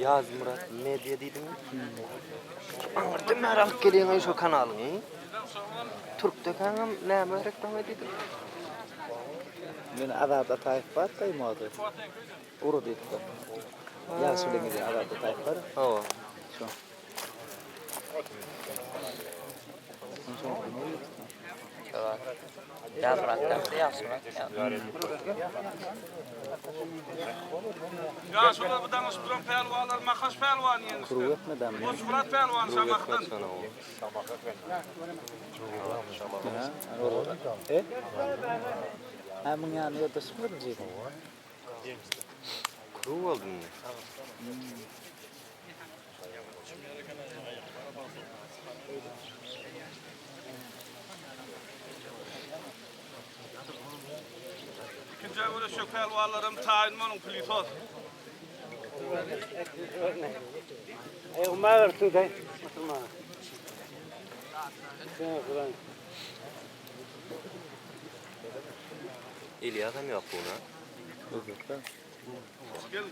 Yaz Murat medya dedim. Anırdı merak geliyor şu kanalını. Türk'te kanal ne reklam dedim. Men adada tayf var da modu. Uru dedi. Ya söyledi adada tayf var. Ha. Şu. Yaz Murat yaz Murat. Ya şuna bu danış duran pelvanlar makas pelvan yani. Kuru etmeden mi? Bu surat pelvan samaktan. Ha bunun yani ya da sıfır mı? Kuru oldun. İkinci göre şu pelvanlarım tayinmanın plitos. Umar tu dai. Umar. İlyas mı yok buna? Yok da. Gelin.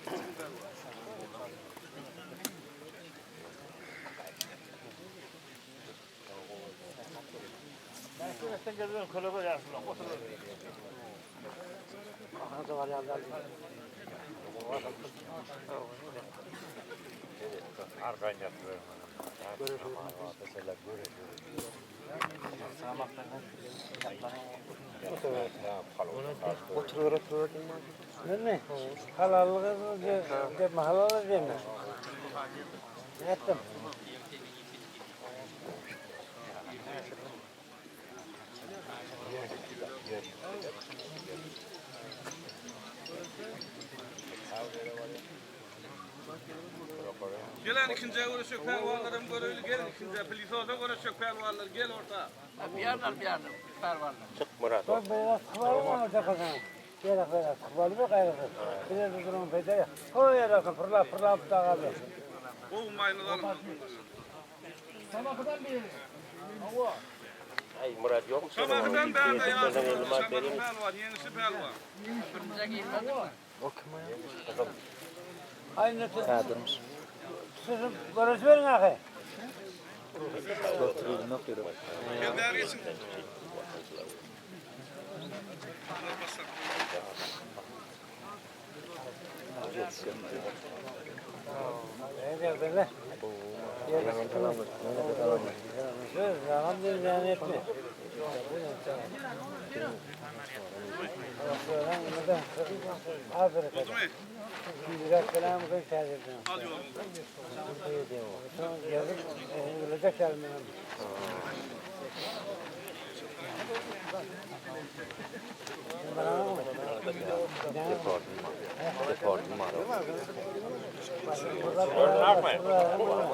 Oturuyor. Ne? Halallığı de mahallalı değil mi? Yaptım. Gelen ikinci göre şu pelvanlarım göre gelin ikinci plitosa göre şu pelvanlar gel orta. Bir yerden pervanlar. Çık Murat. Bak biraz kıvalı da kazan. Yere böyle kıvalı bir gayrı. Biraz da durum bedaya. O yere fırla da abi. Bu maynadan. Ay Murat yok mu? Sabahdan beri de yazdım. Sabahın pelvan yenisi pelvan. Fırınca giyilmedi mi? Aynı Kadırmış. sizin barış verin ahi. Götürüldü ne yapıyor? Gel değer geçin. Ne böyle? Zaman değil yani etme. Aferin. Oldu mu? Biraz kelam koy şahit. Al yolunu. Yazık, ölecek gelmem.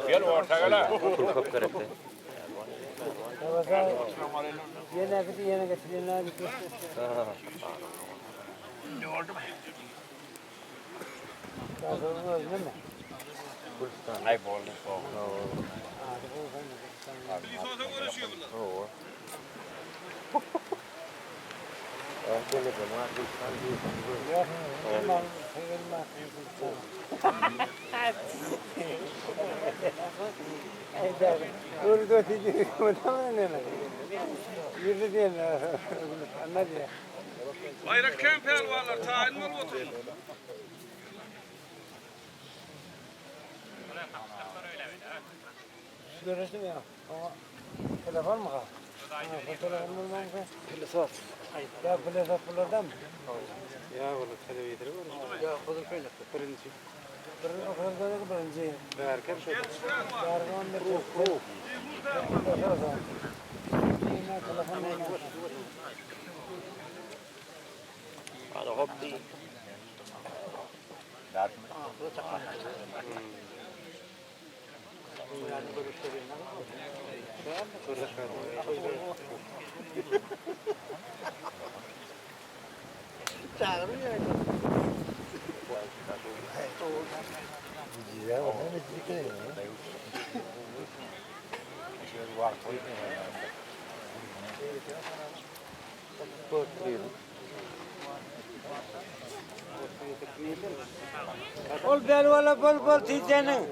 Gel orta gel. Çok gerekli. Yine getirenler gitti. Plitosa görüşüyor bunlar. Bayrak kem pelvanlar tayin mi oturun? Görüştüm ya. Telefon mu kal? Telefon mu var? Filosot. Ya buradan mı? Ya bunu televizyon var. Ya budur şöyle. Birinci. Birinci. Berker şu. Gel pelvan. Yardım bir Hadi hop değil. Ol belvala bol tiysenin.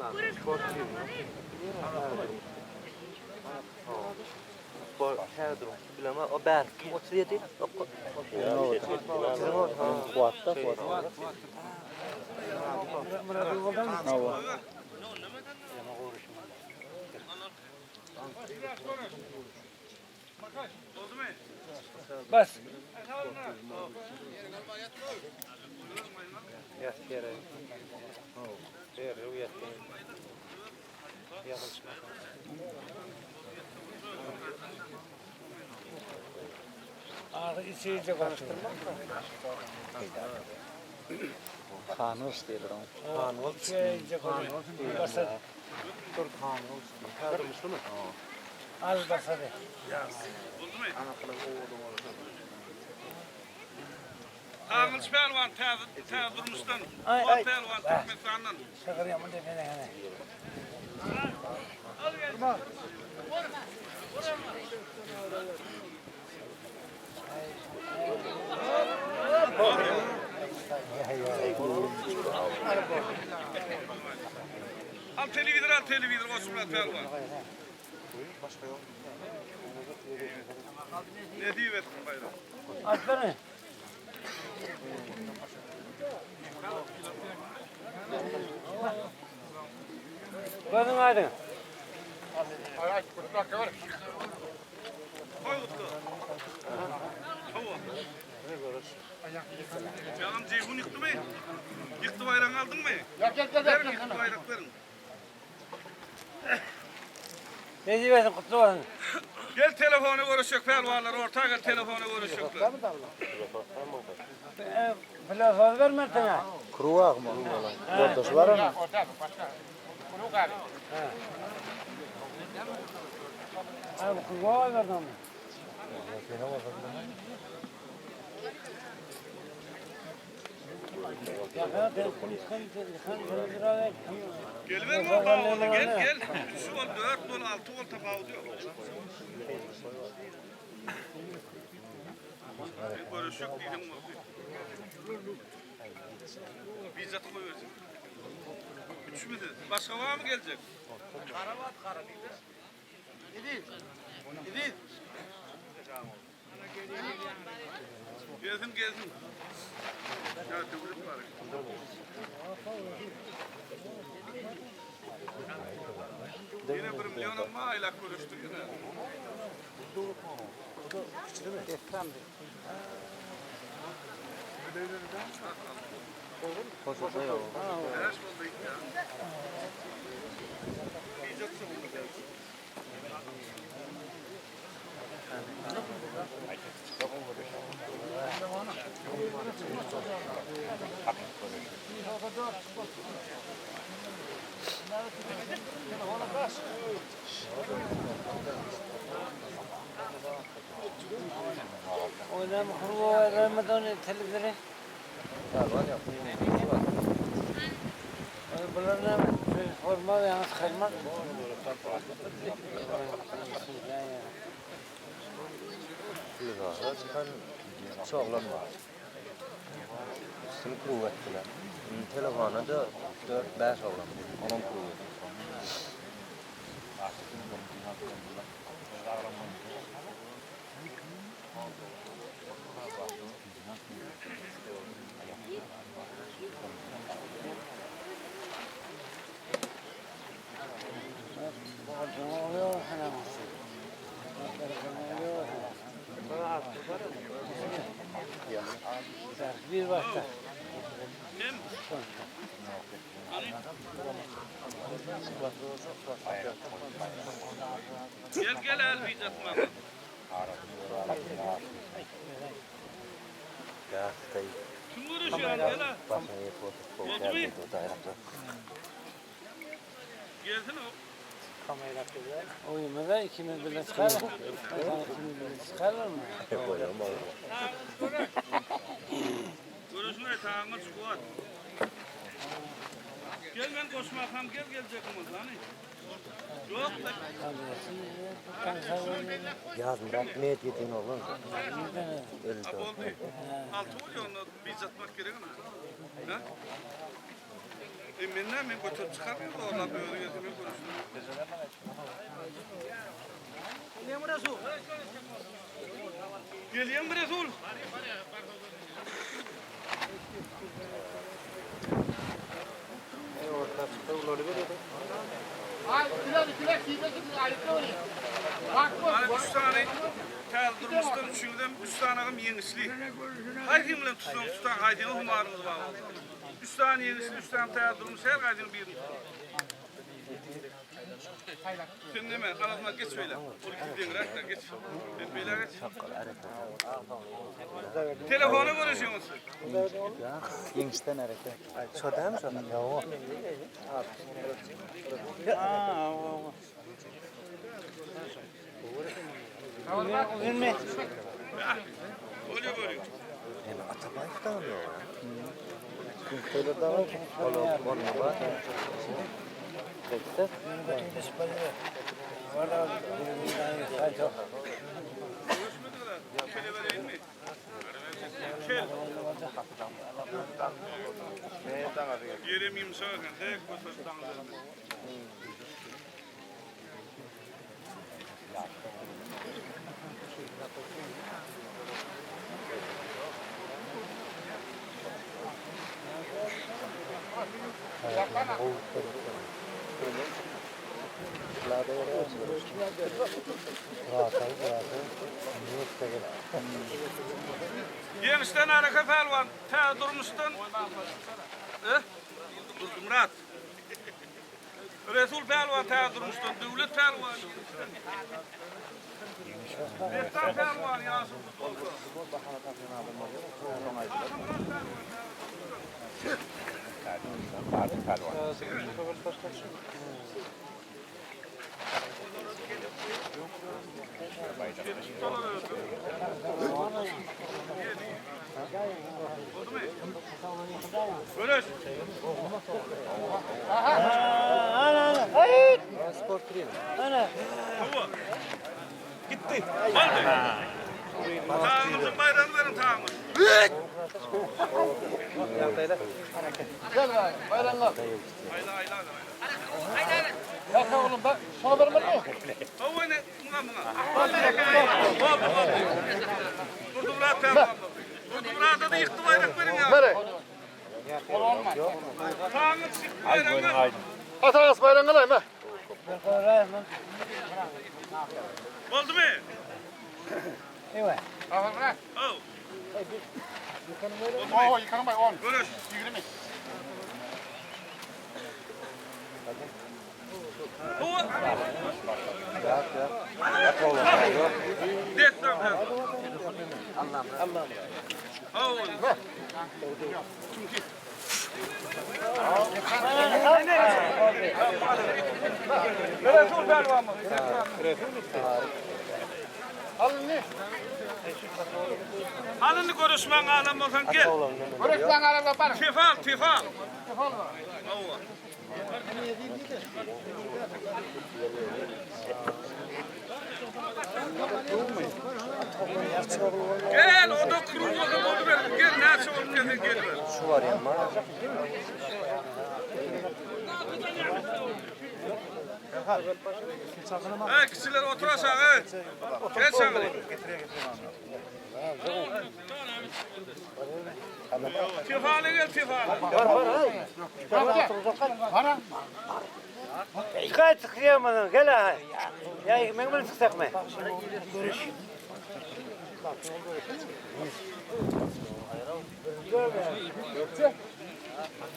Bu Pedro bilama o ber kim 37 Kuatta. Nova. Bas. Ağrı içiyice konuşturmak mı? Kanus diyorlar onu. Kanol İçiyice konuşturmak. Bas hadi. Pedro Müslüman. Al bas hadi. Ağız pelvan tez durmuştan. Ay, O ay. pelvan Türkmenistan'dan. Şakır yaman defene hani. Al televizör Osman pelvan. Ne diyorsun bayram? Atlarını. Gözün aydın. Koy utku. Hava. Canım ceyhun yıktı mı? Yıktı bayrak aldın mı? Verin yıktı bayrakların. Ne diyorsun kutlu olsun. Gel telefonu görüşecek pelvanlar ortaya gel telefonu görüşecekler. Plafon verme sana. Kruak mı? Ortası var mı? Abi kurbağa verdim mi? Ya Gel verme o bağını gel. 3 vol 4 vol 6 vol tabağı diyor. Görüşecek dedim mi? Bizzat koyuyorsun. 3 müdür? Başka var mı gelecek? Karavat kara değil. Gidin. Gezin. Ya tebrik var. Yine 1 milyon ama aylak görüştük yine. Hoş bulduk ya. Bizzat sonunda gelsin. Oynam kurbağa vermeden televizyon. Bunlarla forma ve yalnız kaymak. Sağlamlar. Üstünü kuvvetliler. Telefonu da 4-5 sağlam. Onun kuvvetli. Bir başta. Gel el bizzat mı? Ya, tay. Kim görüşüyor gel ha? Basın yepotu. Gelsin o. Uyumada ikimiz birle çıkar. İkimiz birle çıkarlar mı? Görüşüne tağımız kuvvet. Gel ben koşmakam gel gelecek mi lan? Yok da. Yazın bırak ne ettiğin oğlum. Öyle Ha oldu. Altı oluyor onu bizzatmak gerek ama. Ha? Ben götürüp çıkarmıyorum da oradan böyle gezimi konuştum. Geliyor mu Resul? Bana 3 tane tel durmuştan üçünden 3 tane ağım yenisli. Haydi bilen tutan haydini humarınız var. 3 tane yenisli, 3 tane tel durmuş her haydini birini. Sen hemen arasına geç öyle. Onu gidin rakta geç. Ben böyle geç. Telefonu konuşuyorsunuz. Yengişten hareket. Çoda mı çoda? Yok. Oluyor böyle. Yani Atabay'dan mı ya? Köyde de var. Onu var. Bekle. Kele vereyim mi? Kel. Yerim imsaken. Tek basastan. Gençten harika pelvan. Ta durmuştan. Murat. Resul pelvan ta durmuştan. Devlet pelvan. Destan pelvan ya. Görüş. Hava. Gitti. Hadi. Tağımızın bayrağını verin tağımız. Gel lan, bayramlar. Ayla. Kalk oğlum bak, sana vermem mi? Hava ne? Buna. Kurdumlar tağımız. Kurdumlarda da yıktı bayrak verin ya. Nereye? Tağımız çıktı bayrağını. Atas bayrağını alayım ha. Oldu mu? Evet. Al bırak. Oh. Oo, yıkanın bay 10. Görüş. 20. Hava. Destan pelvan. Allah. Hava. Resul pelvan mı? Alın ne? Alını görüşmen ağlamazsan gel. Bıraksan arada bana. Tifal. Tefal var. Hava. Gel o da kurulmadı oldu ver. Gel nasıl olup geldin gel ver. Şu var ya ama. Ha kişiler oturasın ha. Gel sen buraya. Tifale gel tifale. Bana. Kaç çıkıyamadım. Gel ha. Ya ben bunu çıksak mı?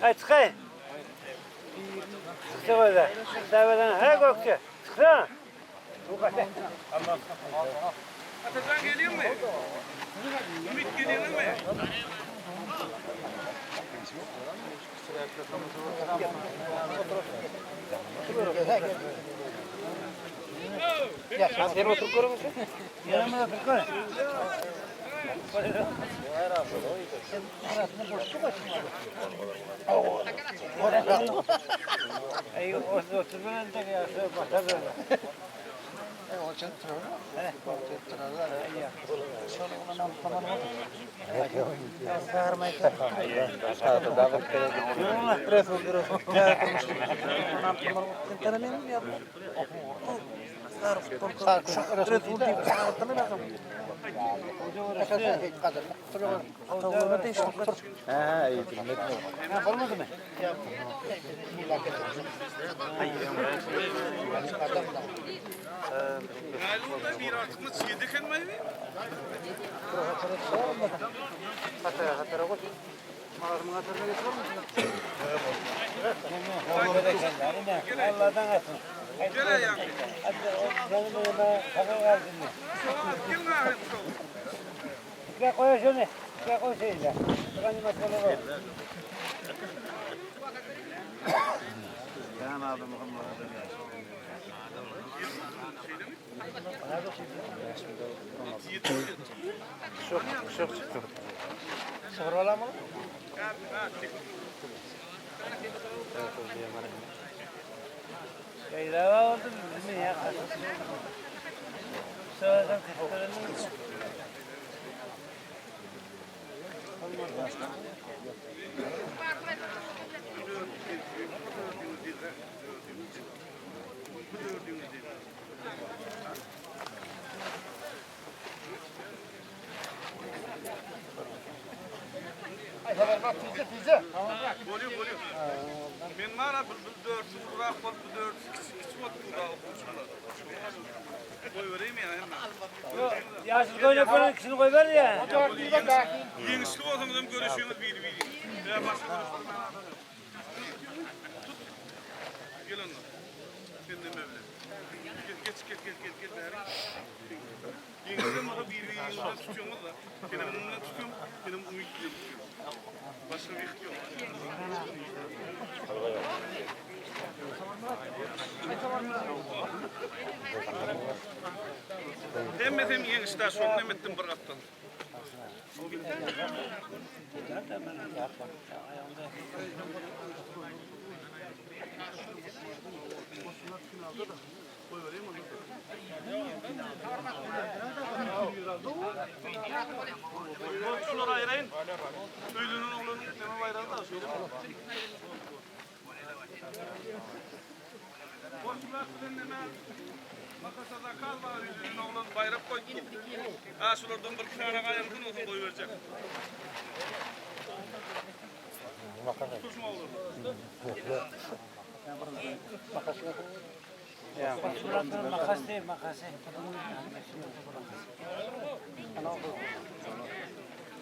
Hadi çıkay. Çıksa öyle. Sabahdan her koktu. Çıksana. Atacan geliyor mu? Ümit geliyor mu? Sen otur kurun musun? Yanıma otur kurun. Ay, oturmadan da ya, bakalım. Ha, iyi dinledim. Galiba bir artık yedik etmeyi mi? Allah'tan atın. Gene ya. Hadi benim önüme sakın geldin mi? Gelme ahmet. İkra koy şunu. İkra koy şeyle. Sıkanı mesele var. Sıfır valla mı? Kayra oldu bizim ya. Sonra kısırını Oluyor. Ben bana bir 400 bırak var, bir 400 küçük otur da okumuş. Koy vereyim ya hemen. Yaşlı koyuna böyle kişini koy ver ya. Genişlik olsa da görüşüyoruz bir. Ya başka görüşürüz. Tut. Gel onunla. Sen de böyle. Geç bari. Genişlik olsa bir yılda tutuyorum da. Benim onunla tutuyorum, benim ümitliyle tutuyorum. Başka bir yok. Demmedim yeni istasyon, demettim bir kaptan. Şunları ayırayın. Öylünün oğlunun tema bayrağı da söyle. Boşlar seninle makasada kal var öylünün oğlunun bayrak koy. Ha şuradan bir kenara ayırgın olsun koy verecek. Tutma olur. Makas değil, makas.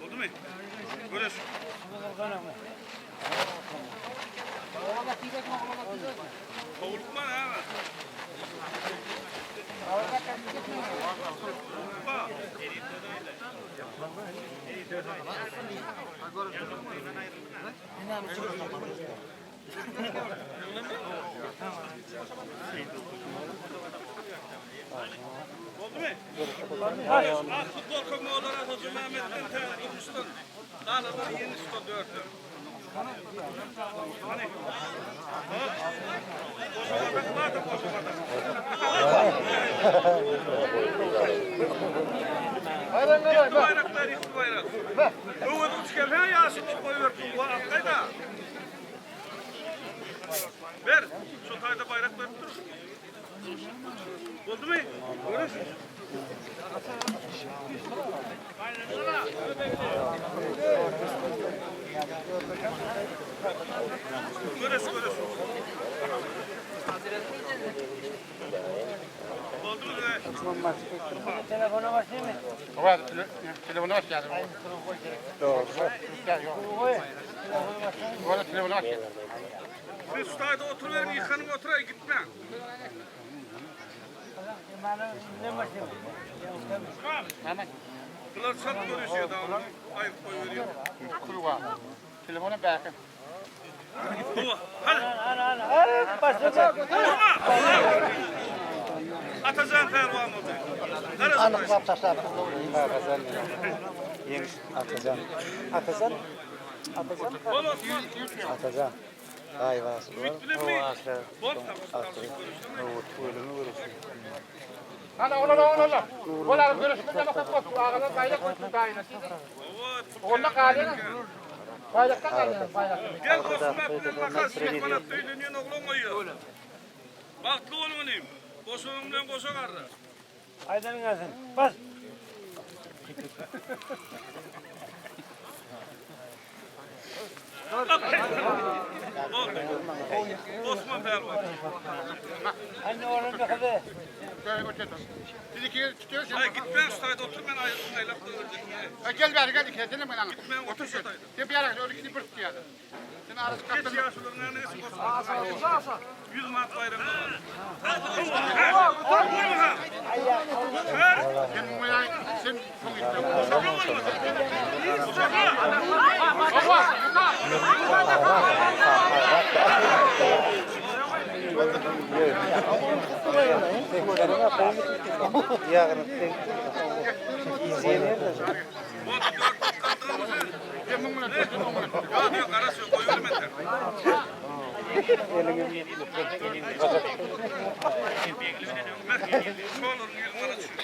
Oldu mu? Görüş. Kavurma ha. Bak. Oldu mu? Futbol komu olarak Hacı Mehmet'ten Ulus'tan Dağlar'dan yeni üstü dörtlü. Hani? Koşulardan var da koşulardan. İlk bayraklar, ilk bayrak. Bu ödünç gel, Yasin'i koyuver. Bu arkayda. Ver, şu tayda bayrak verip dur. Oldu mu? Görüş. Görüş. Oldu mu? Telefona başlayayım mı? Telefonu aç yani. Orada telefonu aç. Sen şu tayda oturuverin, yıkanın oturayım, gitme. Ne başlayayım? Hemen Bunlar sat görüşüyor da onu. Ayıp koy veriyor. kuru var. Telefonu bakın. Baba, hadi. Ana, başlayalım. Atacağın pervan oldu. Neresi? Anlık yapsaçlar. Atacan. Atacan. Atacan. Bol Osman. Atacan. Ayvası var. Ümit bilir mi? Bol Ana ola. Ola görüşmede bakıp ağalar bayrak koysun kaynağı. Onda kalena. Bayraktan kalena bayrak. Gel Osman bilen makas yakmanat söyleniyor oğlum oyuyor. Baktlı olun olayım. Koşuğum bilen koşu kardı. Aydanın gelsin. Bas. Osman Pervan. Anne oğlum bir kızı. Dedi tutuyorsun. Ay gitmen ustayda otur ben aylakta ölecek. Gel bari gel kendine ben anam. Gitmen otur ustayda. Bir yere öyle gidip bırt diyordu. Sen arası Geç kaptın. yaşlıların neyse Osman. 100 mat bayramda var. Sen bu sen Yağını tek. İzleyenler de. Ya diyor karası yok koyuyorum ben de. Ne olur yıllara düşüyor.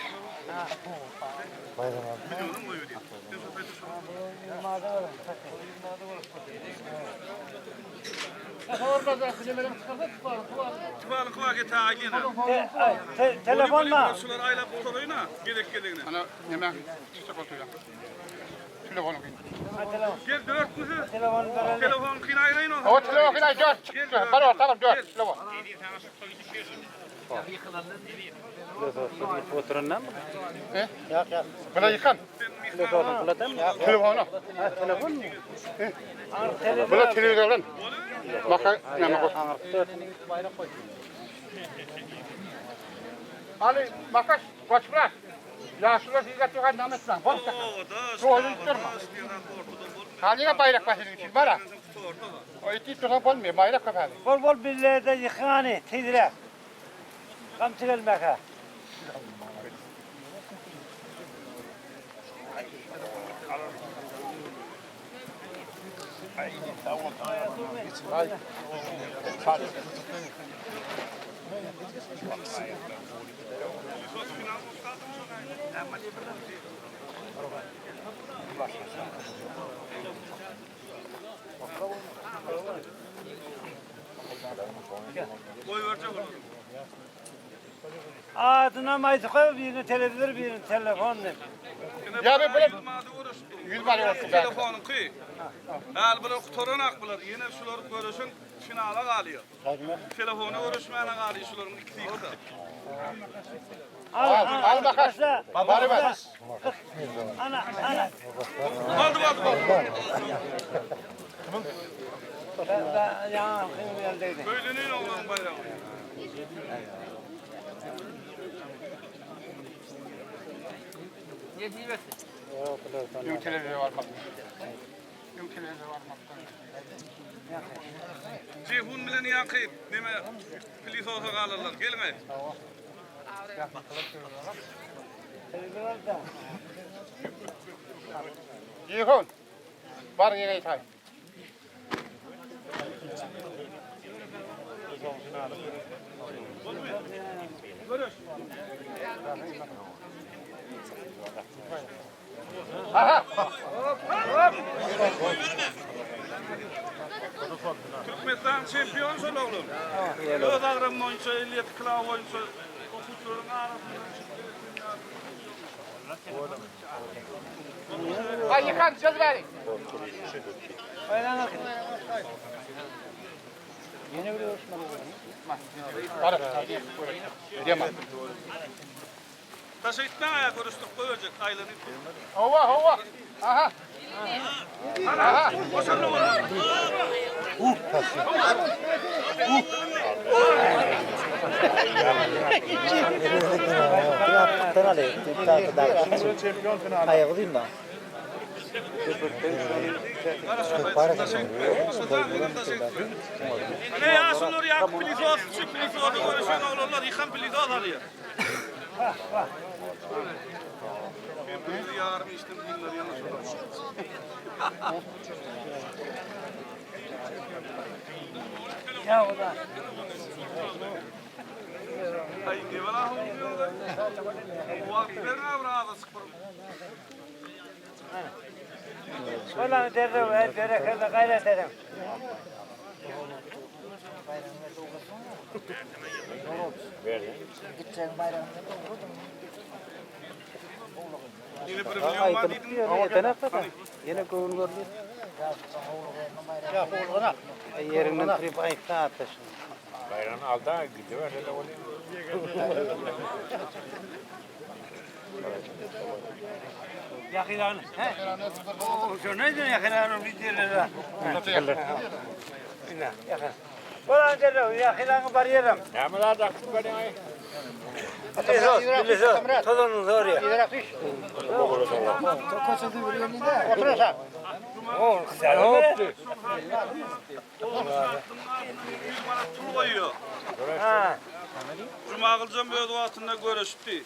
Biliyorum koyuyor diyor. Tıvalı kuvak eti ağlayına. Telefonla. Sular aylap soruyuna gedek gedeğine. ana yemek çıkacak oturuyor. Telefonu koy. Gel 4 kızı. Telefonu verelim. Telefon kıyın o. O telefon kıyla 4 çıktı. Bana ortalım 4 telefon. Fotoğrafından mı? He? Yok. Bana yıkan. Telefonu kullandım. Telefonu. Telefon mu? Bana televizyon. Bakın ne koy. Ali makas kaç bırak. Yaşlılar sizler tuhan namet lan. Bak. Haline bayrak başının için bana. O iti tuhan olmuyor bayrak kapalı. Bol birileri de yıkani. Tidire. Kamçı gelmek ha. Koy verecek olur. Adına maydı koy birini televizör birini telefon. Ya be böyle Yılmadı uğraştı. Yüzmali olsun ben. Telefonu kıy. Al bunu toranak bular. Yine şuları görüşün finala kalıyor. Telefonu uğraşmayana kalıyor şuların ikisi yıkıda. Al makas. Bari ver. Ana. Aldı bak. Ben ya kim geldiydi. Böyle ne olan bayramı? Yung televizyon var bak. Yung televizyon var bak. Ceyhun bilen yakayıp deme kilis olsa kalırlar. Gelin ay. Yıkın. Var yine itay. Aha. Türkmenistan şampiyon sol oğlum. Öz ağrım oyuncu, Eliyet Klav oyuncu. Okutların arasında. Ay yıkan söz verin. Yine bir Osmanlı. Var. Diyemem. Taşı itme ayak görüştük koyacak aylanı. Hova. Aha. Aha. Boşan ne olur? Finale. Ayağı değil mi? Ne ya şunlar yak pilizot, çık pilizot görüşün olurlar yıkan pilizot alıyor. Ben bir yarım içtim bunları yanlış oldu. Ya o da. Ay ne var ahım diyorlar. O vakit verin abi ağda sıkırım. Ulan derdim, derek gayret edem. Yine 1 milyon var dedim. Ama tenakta yine koyun görüyor. Ya oğluna. Yerinden trip ayıkta ateş. Bayram aldı gidiyor öyle oluyor. Yakılan. He? O şu neydi yakılan bir derler. Yakın. Ulan derdim, yakılan bariyerim. Ne mi lan daktın beni ay? Bilirsin, tadını zor ya. Oturursan. O güzel oldu. Bir bana tur koyuyor. Ha. Cuma kılacağım böyle duasında görüştü.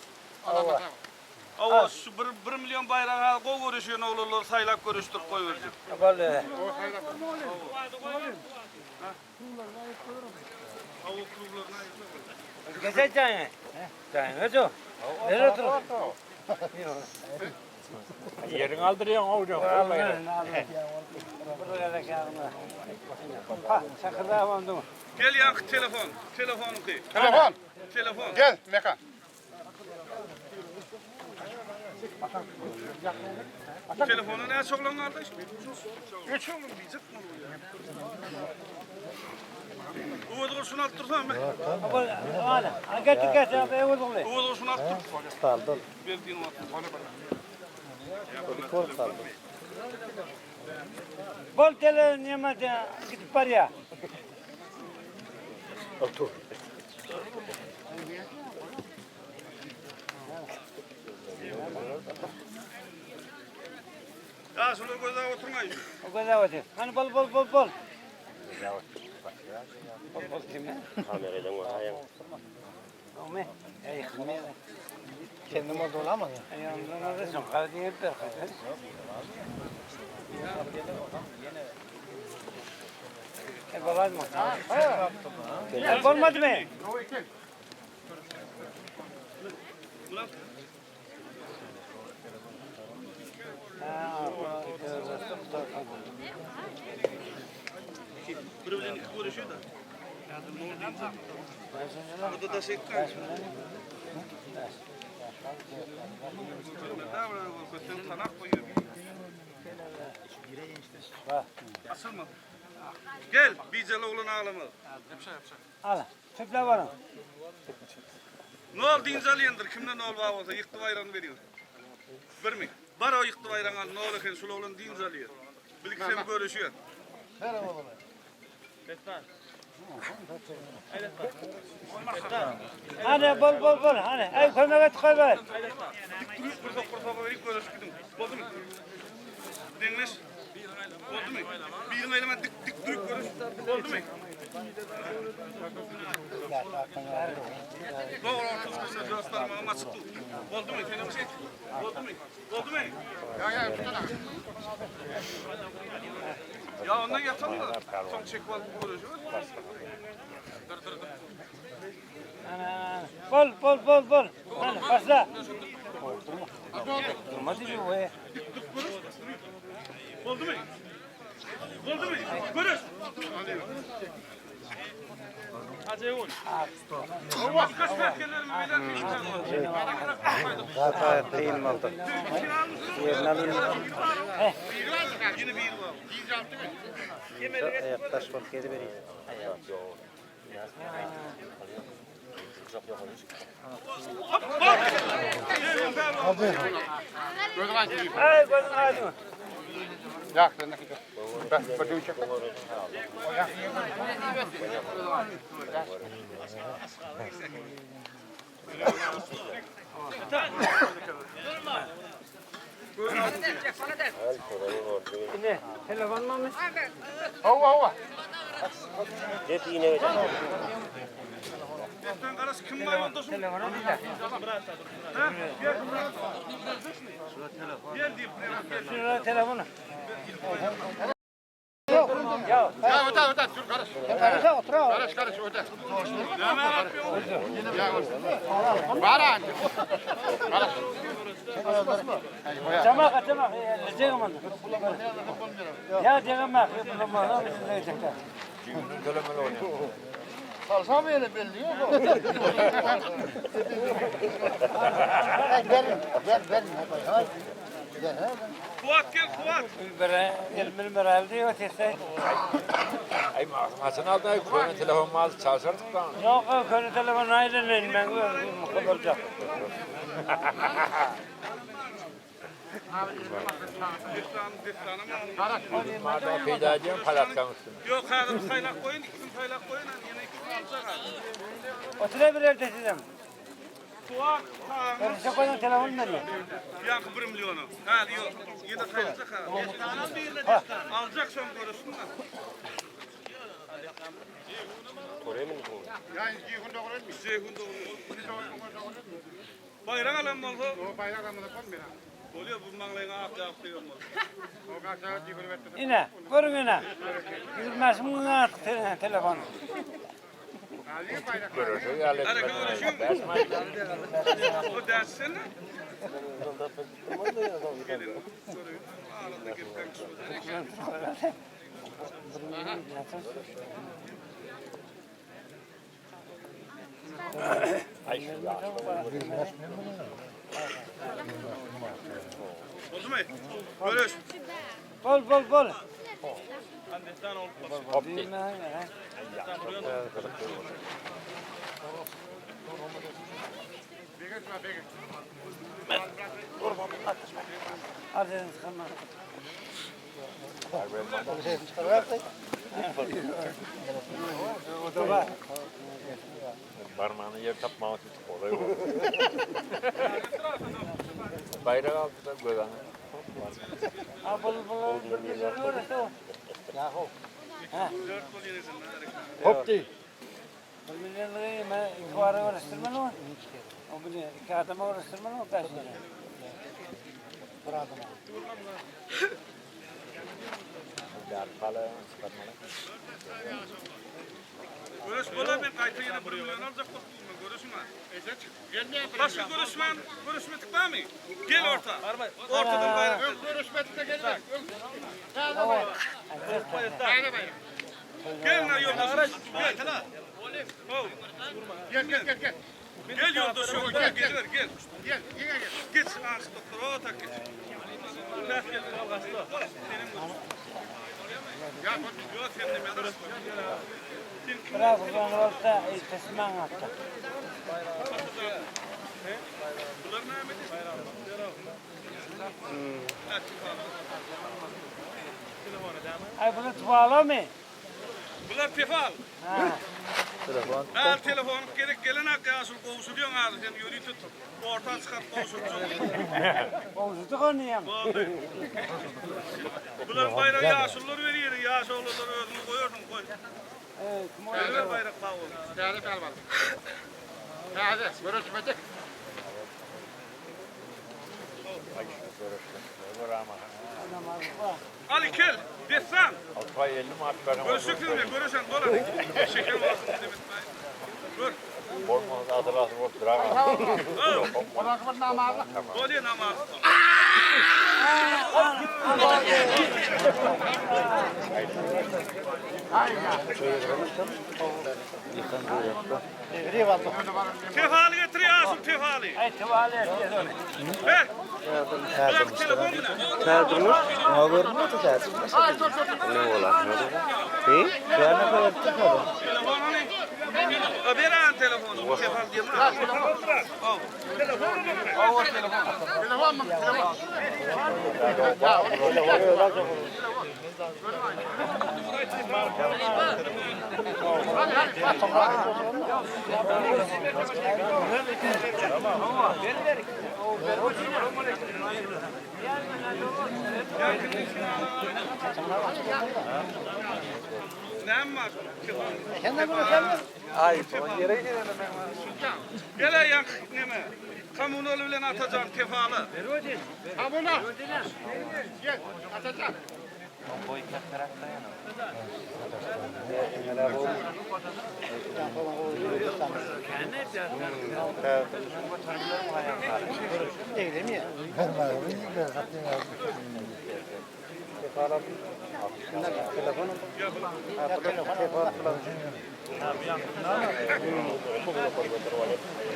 Ava şu 1 milyon bayrağı koy görüşüyor ne olurlar saylak görüştür koy verecek. Vallahi. Hava klublarına Geçeceksin. Sen ödü. Nereye otur? Yerini aldırıyorsun hocam. Vallahi. Buraya gelme. Ha, sakırda bandım. Gel yankı telefon. Telefonu koy. Telefon. Telefon. Gel Mekan. Telefonu ne çoklan kardeş? Üç oğlum diyecek mi bu? Uğur dursun altırsan mı? Hala, getir getir be oğlum. Uğur dursun altır. Saldı. Verdiğin vakit. Kol saldı. Bol tele nimet gidip paraya. Ya şurada gözden oturmayın. O kadar otur. Hani bol. Bol kimi? Kameradan var ayağım. O me? Ey khme. Kendim oldu olamaz ya. Ayağımdan arasın. Kardiye bir kadar. Babam mı? Olmadı mı? Birbirine görüşüyor da. Burada da şey kan. Kötü tanak koyuyor. Asıl mı? Gel, Bicel oğlunu ağlama. Al. Tüple varım. Ne oldu inzaliyendir, kimden ne oldu olsa yıktı bayranı veriyor. Bir mi? Var o yıktı bayranı al, ne olur ki sulu oğlun dinzaliyor. Bilgisayarı görüşüyor. Hadi bol. Hadi. Ay koyma koy ver. Kursa verip görüştüm. Oldu mu? Dinleş. Oldu mu? Bir elime dik durup görüş. Oldu mu? Doğru ortasında dostlarım ama çıktı. Oldu mu? Senin şey. Oldu mu? Oldu mu? Ya ondan yapsam da son çek var görüşüyor. Bol. Hadi başla. Durmadı mı bu ya? Oldu mu? Oldu mu? Görüş. Hadi oğlum. Kaç merkezlerimi bilen Zaten değil mi oldu? Yerini alayım. yine bir var. Yaktaş bak geri vereyim. Ay gözün hadi. Yak sen nakit. Ben bakayım çek. Ne? Telefon mu? Hava. Hep yine Deftan karası kim var yoldaşım? Telefonu dinle. Ha? Gel. Gel deyip. Şuraya telefonu. Ya öte dur karış. Karışa otur. Karış öte. Ne merak yapıyorsun? Var anne. Karış. Çamak. Lezeyim onu. Ya diyemem bak. Bulamam. Lezeyecekler. Salsam öyle belli yok. Fuat gel Fuat. Elmini meraldi yok tesey. Ay Hasan aldı ay koyun telefon aldı çalışırdık da. Yok konu telefonu ayrılın ben olacak. Madem peyda ediyorum palatkan üstüne. Yok hayır saynak koyun. 2 saynak koyun. Yine 2 alacak abi. Oturabilir de sizin. Fuat. Karışa koyun telefonu nereye? Yankı 1 milyonu. Ha yok. Yine sayılacak ha. Alacak son görürsün de. Yani cihun doğru mu? Ceyhun doğru. Bayrak alan oldu. O bayrak amına koymuyor. Oluyor bu manglayın ağabey yapıyor mu? O kadar cihun verdi. İne, görün ine. Gülmez mi artık telefonu? Ali bayrak. Görüşü yerleştirmek. Hareket görüşüm. O dersin. Gelin. Soruyu. Arada girken soruyu. Ay şu ya. Oldu mu? Görüş. Bol. Annetten olup Hop değil. Hadi sıkılma. Parmağını yer tapmamak için kolay olur. Bayrak aldı da göğen. Bol. Hop değil. Milyonları ben iki ara uğraştırmalı mı? O bile iki adama uğraştırmalı mı? Kaç lira? Yani para çıkarmalı. Görüş bola ben kayta yine 1 milyon alacak bakıyorum görüşme. Başka görüşme tıkla mı? Gel orta. Ortadan bayrak. Görüşmedik de gelecek. Gel lan yoldaşım. Gel. Gel yoldaşım. Gel. Gel. Geç ağaç doktora o tak geç. Gel. Ya yok hem de medres. Bırak buradan olsa tesman attı. Bunlar ne Ahmet? Ay bunu tuvala mı? Bunlar tefal. Ha. Ha telefon gerek gelen hakkı asıl kovuşuyorsun ağzı sen yürü tut. Ortadan çıkart kovuşuyorsun. Kovuştuk onu ya. Bunlar bayrağı yaşlılar veriyor. Yaşlılar ödünü koyuyordun koy. Evet, Ver bayrak bağlı. Değerli kalmadı. Hadi görüşmedik. Ali gel. Destan. Altay 50 mi atlarım? Görüştük mü? Görüşen dolar. Şeker olsun Demet Bey. Dur. Korkmanız hatırlasın o durar. Ona kadar namazlı. Doliye namaz. Tefali getir Asım tefali. Ay tuvala eteceğiz onu. Ver. Bırak telefonu ne? Kağıdımız ona görünüyor da kağıdımız. Ne ola? He? Kağıdına koyup tıkalım. Telefon hani? Ver an telefonu. Tefal diyeyim ha. Al. Telefon mu? Telefon. Ne var? Sen de bunu sen mi? Ay, o yere gidelim. Gele yank neme? Kamunolu bilen atacağım kefalı. Abuna. Gel atacağım.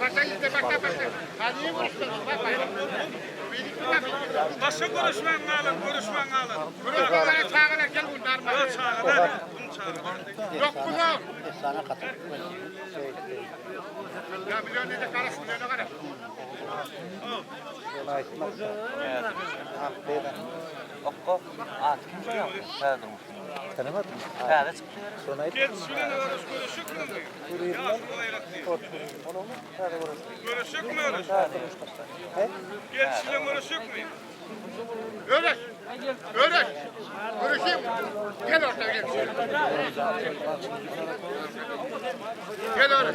Bak. Hadi vursun. Başka görüşmen alın, görüşmen alın. Buraya çağırır gel bunlar mı? Yok çağırın, bunu çağırın. Yok kuzum. Sana katıl. Ya biliyor ne de karış biliyor ne karış. Okko, at kim diyor? Sen durmuş. Tanımadın mı? Ha, çıktı. Sonra Gel şuraya görüşük mü? Ya şuraya diyor. Görüşük mü öyle? Gel şuraya görüşük mü? Öyle. Öyle. Görüşeyim. Gel ortaya gel. Gel öyle.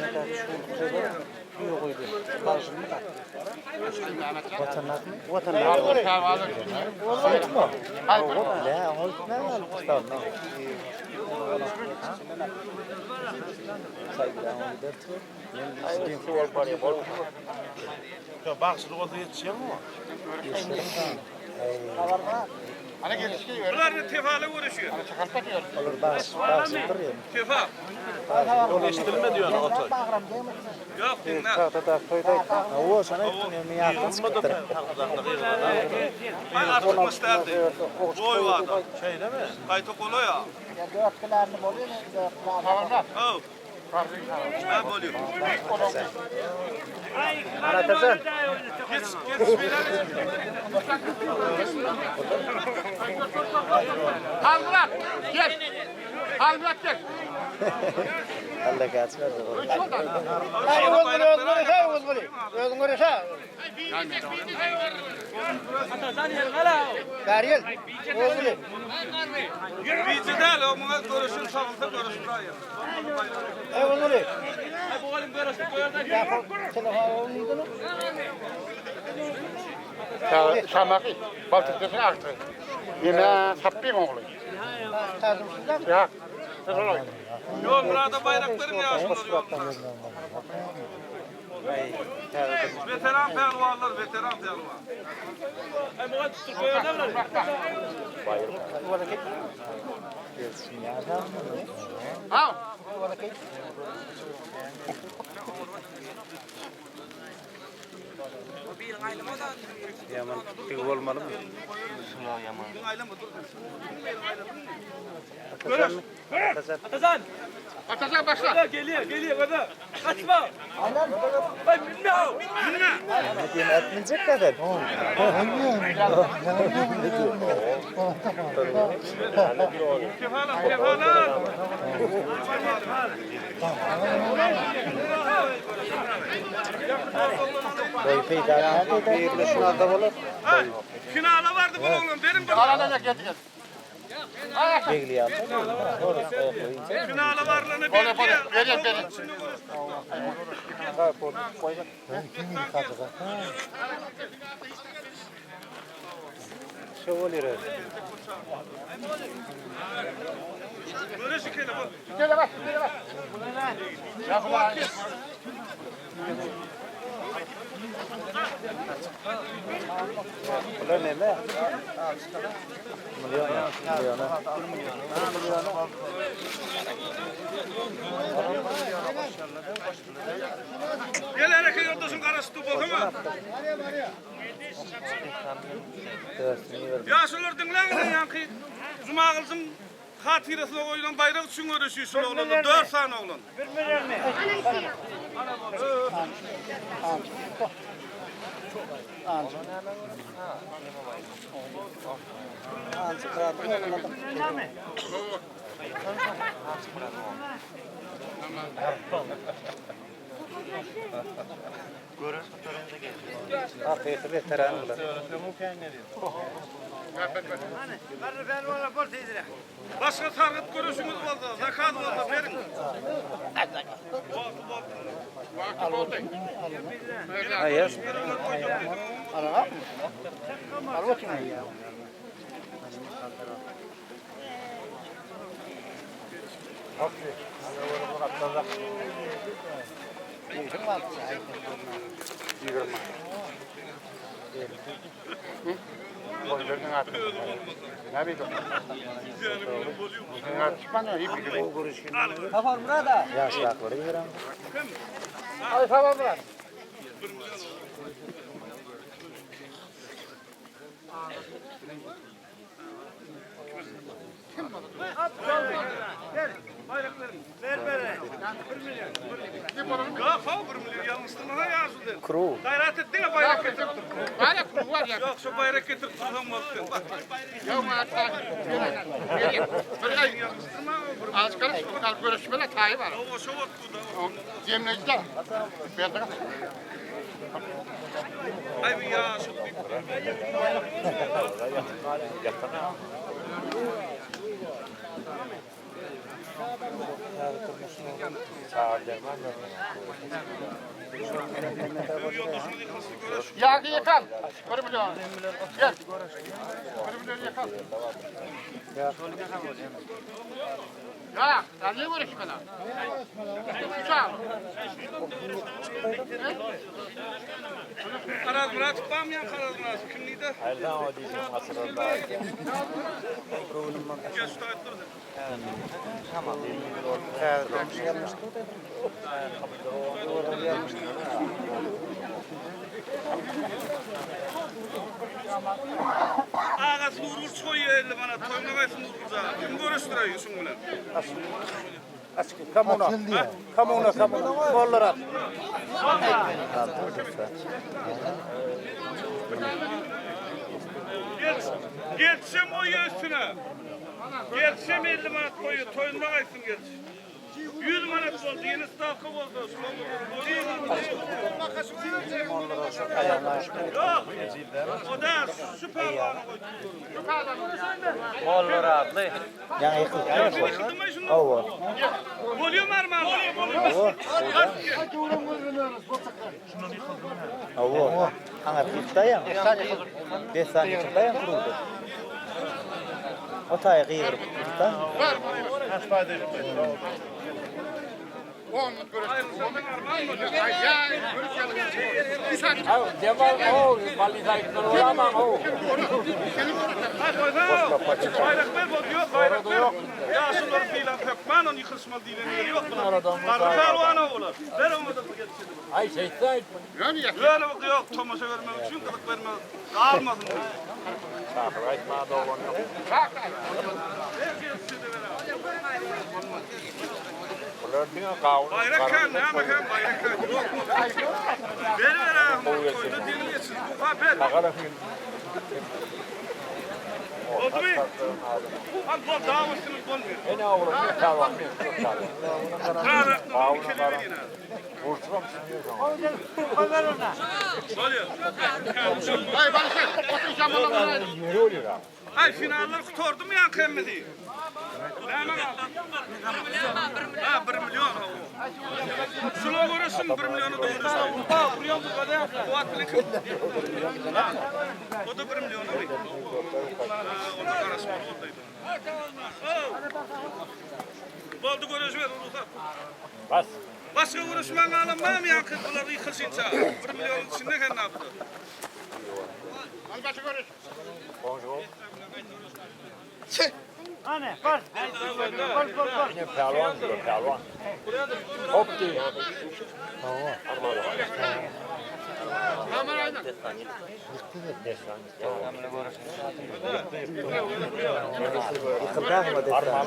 Vatandaş mı? Alır kahvaltı. Vatandaş mı? Alır. La, o ne var? Tamam. Hani gelişki öyle. Bunlar da tefale uğraşıyor. Çakalpa diyor. Olur bas, bas duruyor. Tefa. Değiştirme diyor ana otoy. Yok dinle. O sana mi yakın? Ben artık gösterdi. Boy var adam. Şey değil mi? Kayıtı kolu ya. Tamam. Oh. Ben bölüyorum. Anlatacağım. Geç beyler. Halburak gel. Halburak gel. Allah gelsin. Bizi değil o buna görüşün savunsa görüşün daha iyi. Şamakı. Baltıktasını aktı. Yine sappayım oğlu. Ya. Yok burada bayrakların yağışında yolda. Veteran pehlivanlar, veteran pehlivan. Al. Yaman tık olmalı mı? Bunun ailem otur. Atacağım başla. Geliyor burada. Kaçma. Ben bilmiyorum. Ne diyeyim etmeyecek kadar. Kefalar, kefalar. Boy peyda. Bir şuna da olur. Finala vardı bu oğlum. Benim bu. Arada gel gel. Begli yaptı. Finala varlığını Böyle bekliyor. böyle. Vereyim. Şu oluyor. Görüşük hele bu. Gel bak. Gel bak. Ya bu var. Ulan ne mi? Milyona. Gel hareket yoldaşın karası tu bakma. Yaşlılar dinleyin yankı. Cuma kılsın hatiresine koyulan bayrak için görüşüyorsun oğlum. 4 tane oğlum. Afiyet veteranlar. Başka target görüşümüz oldu. Zakat oldu verin. Hayır. Boylarının atı. Ne bileyim. Çıkmanıyor iyi bir gün. Yaşlıkları yiyorum. Ay tamam bırak. Ya fal 1 milyon yanlıştırmana yazıldı. Kuru. Gayret ettin ya bayrak getir. Bayrak var ya. Yok şu bayrak getir tutam olsun. Ya mağarta. Bir ay Yanlıştırma o az kalır görüşmeler tayı var. o şu ot bu da. Cemlekte. Ben de Ay bir ya şu bir. Yoldasını yıkasını göre şu. yağı yıkan. 1 milyon. Gel. 1 milyon yıkan. Ya, ya niye görüşmeler? Uçağım. Karaz Murat çıkmamayan Karaz Murat. Kimliydi? Elden o diyeceğim asırında. Gel şu tayet dur. Ağası vurur çoğuyor elli bana. Toyuna kaysın vururca. Kim görüştürüyor Yusuf bilen? Kamuna. Bollar at. Geçsem o üstüne. Geçsem 50 manat koyuyor. Toyuna kaysın geç. 100 manat oldu. Yeni stavka oldu. Yok. O da süper bağını koydu. Bollar atlı. Yani yıkıl. Yıkıldın mı şunu? Ova. Volüm var mı? Ova. Ana pittayam. 5 saniye pittayam kuruldu. O tayı kıyırıp tuttan. Bayrak ver yok. Ya şunları filan pekman onu yıkılsma diye yok buna. Karıkalvana olur. Ver onu da geçsin. Ay şeytan. Öyle yok Tomas'a vermek için kılık vermek. Almadın mı? Aytma da olan yok. Bunlar dünya kavun. Bayrak kan ne ama kan bayrak kan. Ver ağam. Koydu dinleyesin. Bu haber. Oldu mu? Al bu davasını konmuyor. Ne olur ne kavan mı? Kara bir kere verin ha. Vurturam Oluyor. Ay ben şey, otur şamalarına. yürü oluyor abi. Ay finaller kurtardı mı yan kemmedi? Ne hemen ha 1 milyon. Şuna görürsün 1 milyonu da görürsün. Buraya bu kadar. Bu atlık. O da 1 milyon değil. Ona karşı oradaydı. Boldu görüşme Urfa. Bas. Başka görüşmen alınmam ya kızları yıkılsınca. 1 milyon içindeken ne yaptı? Al başı görüş. Bonjour. Anne, var. Yine pervan diyor pervan. Hop diyor. Kamerayla. Yıkıldan mı destan?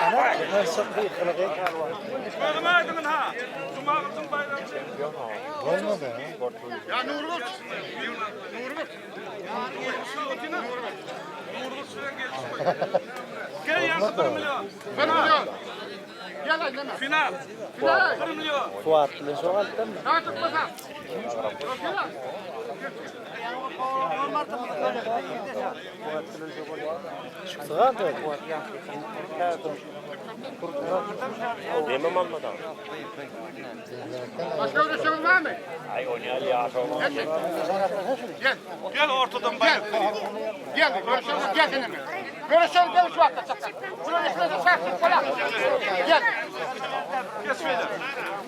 Ana, ben sıkı yıkıldı. Görmedin mi ha? Cuma'nın bayramı. Olmadı. Ya Nurgül. Nurgül. Gel yansın 1 milyon. 1 milyon. Gel aynama. Final. Final. 1 milyon. Fuat bilen soğaltdan mı? Daha tutmasa. Çıktığa da. Başka bir şey var mı? Gel. Gel ortadan bayrak. Gel. Görüşelim. Gel seninle. Görüşelim. Gel şu vakti. Şuraya şuraya saksın falan. Gel. Kes beyler.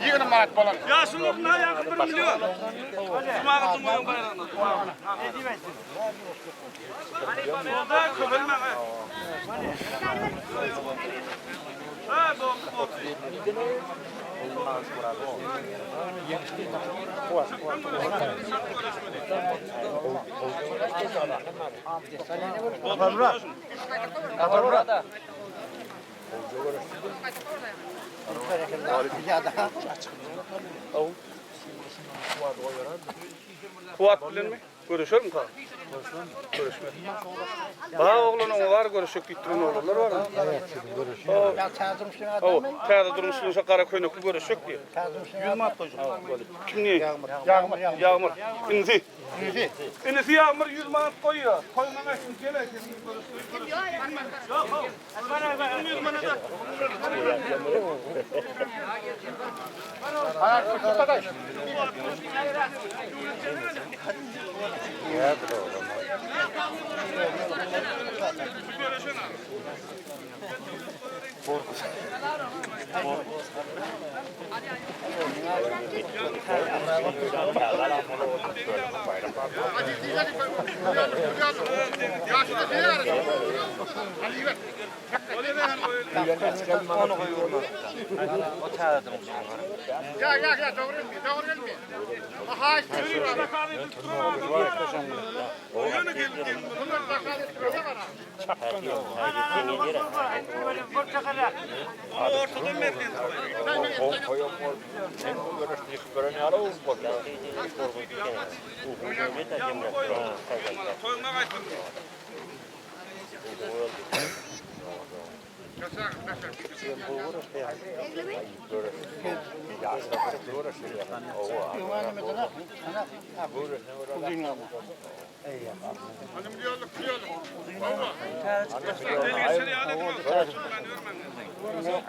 20 manat falan. Yaşlılık ne yakın 1 milyon. Cuma kızım bayrağında. Daha köpelme. Ha doğru. Fuat bilen mi? Görüşür mü ta? Görüşmez. Bana oğlunun var görüşüp gittiğin oğullar var mı? Evet, görüşüyor. Ya çağırmışsın O, adamı. kağıda durmuşsunuz Karaköynük'ü görüşük diye. Çağırmışsın Yılmaz hocam. Kim niye? Yağmur. Yağmur. İnisi. İnisi Yağmur 100 manat koyuyor. Koymamak için gel. Yok. Bana 100 manat. Hayır, arkadaş. Onu koyuyorlar. O çağırdım. Ya, doğru gelmiyor. Aha, sürüyor. Oyunu gelin. Bunlar zakaret böyle var. Ortadan merkez. Koyma kaçtım. Hanım diyorduk. Baba. Elgeseli adetim yok. Ben görmem.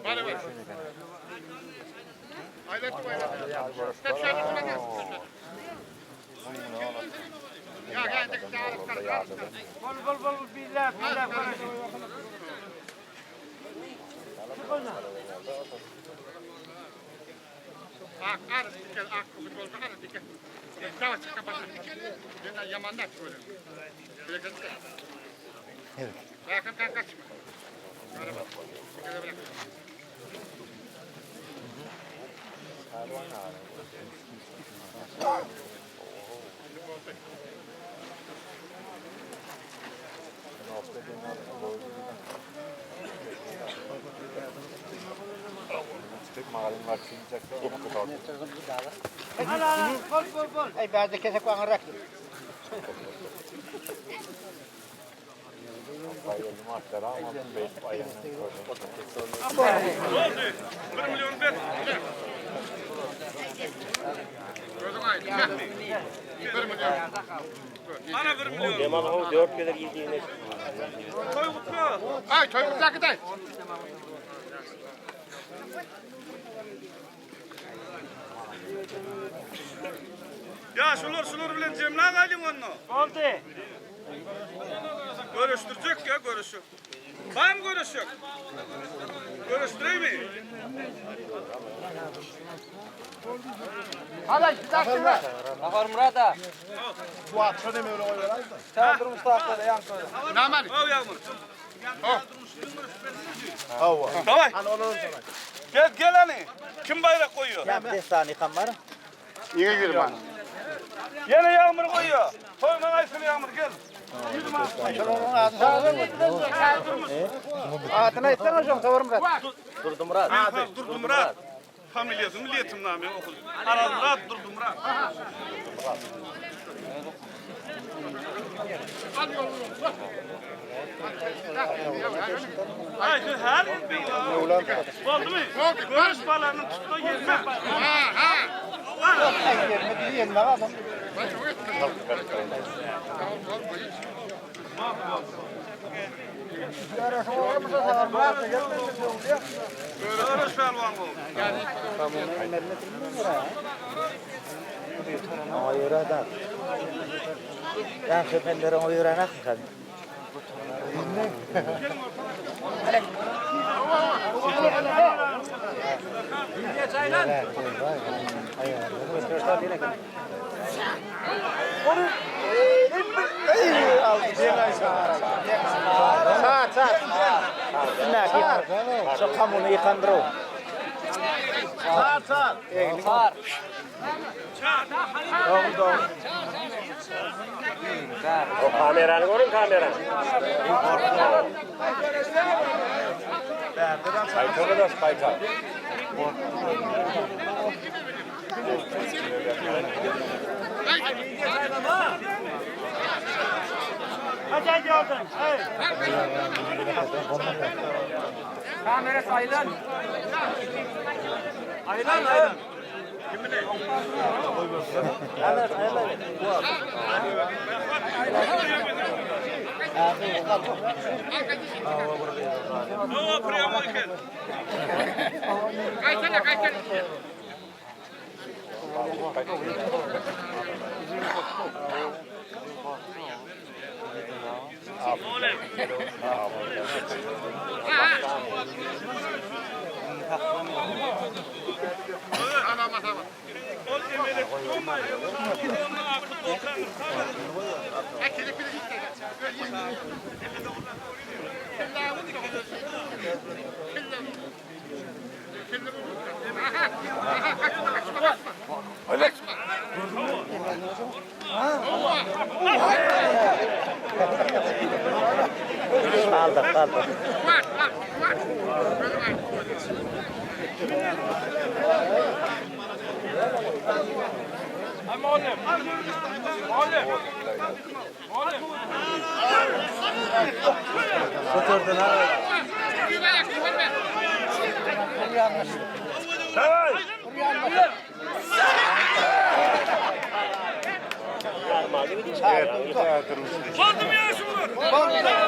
Hadi ver. Hayret bu hayret. Hep şey kullanıyor. Ya geldik çağırıp. Bol billah Arı diken, kızı olsa arı diken. Savaş kapatın. Dünden yamanlar şöyle. Böyle geldik. Evet. Bırakın kaçma. Araba. Dikkat bırak. Bol. Ay bazı kesek var rak. Oldu. 1 milyon ver. Gözüm aydın. 1 milyon. Bana 1 milyon. Demal o 4 kadar yediğine. Koy kutlu. Ay çocuk zakıtay. Ya şular bilen Cemile alayım onu. Oldu. Görüştürecek ya görüşük. Var mı görüşük? Görüştüreyim mi? Hala gidersin ver. Namali. Al Yağmur. Oh. Davay. Gel hani. Kim bayrak koyuyor? Ya bir saniye kamera. Yine girme. Yine Yağmur koyuyor. Koyma Aysel Yağmur gel. Atına aytsan hocam Tavır Murat. Durdu Murat. Familyası, milliyetim namı okudum. Aral Murat, Durdu Murat. Ay, her yer bir oldu mu? Görüş balarının tuttuğu yerine. Görüş pelvan oldu. Ama yuradan. Ben köpenlere o yuranak kan. Saat. Nah, so kamu ni ikan bro. Saat. O kameranı görün kamera. Kaytalı da kaytalı. Hadi gördün. Kamera sayılan. Aylan. Hava priyama iken. Kaysana. Tamam. Ol emele tutma. Ona akıt olkan. Kelepiri gitti. Kaldı. Tuturdun ha. Kaldım ya şunlar.